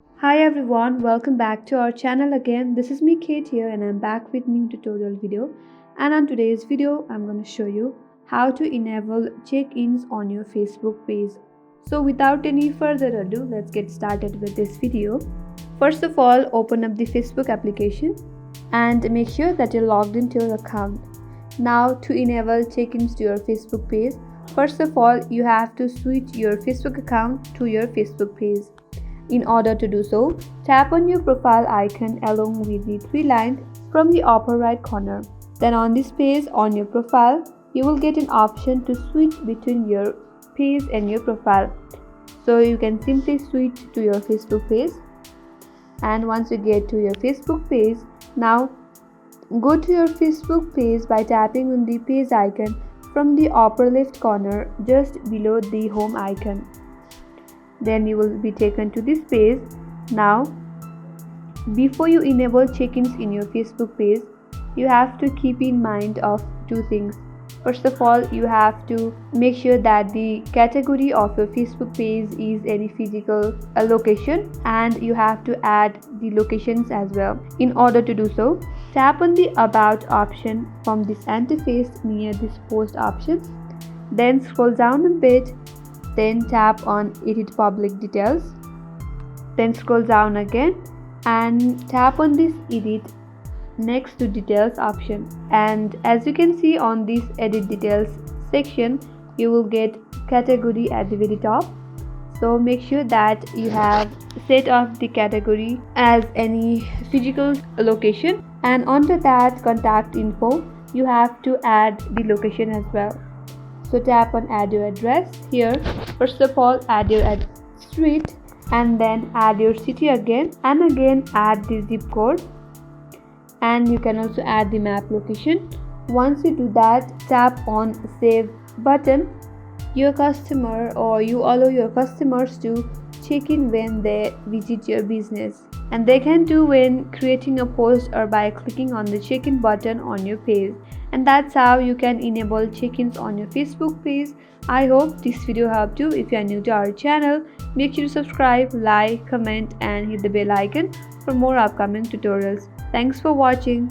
Hi everyone, welcome back to our channel again. This is me Kate here and I'm back with new tutorial video. And on today's video, I'm going to show you how to enable check-ins on your Facebook page. So without any further ado, let's get started with this video. First of all, open up the Facebook application and make sure that you're logged into your account. Now to enable check-ins to your Facebook page, first of all, you have to switch your Facebook account to your Facebook page. In order to do so, tap on your profile icon along with the three lines from the upper right corner. Then on this page on your profile, you will get an option to switch between your page and your profile. So you can simply switch to your Facebook page. And once you get to your Facebook page, now go to your Facebook page by tapping on the page icon from the upper left corner just below the home icon. Then you will be taken to this page. Now, before you enable check-ins in your Facebook page, you have to keep in mind of two things. First of all, you have to make sure that the category of your Facebook page is any physical location, and you have to add the locations as well. In order to do so, tap on the About option from this interface near this Post option. Then scroll down a bit. Then tap on Edit Public Details. Then scroll down again and tap on this Edit next to Details option. And as you can see on this Edit Details section, you will get category at the very top. So make sure that you have set up the category as any physical location, and under that contact info, you have to add the location as well. So tap on add your address here. First of all, add your street and then add your city again, and again add the zip code, and you can also add the map location. Once you do that, tap on save button. Your customer, or you allow your customers to check in when they visit your business, and they can do when creating a post or by clicking on the check-in button on your page. And that's how you can enable check-ins on your Facebook page. I hope this video helped you. If you are new to our channel, make sure to subscribe, like, comment and hit the bell icon for more upcoming tutorials. Thanks for watching.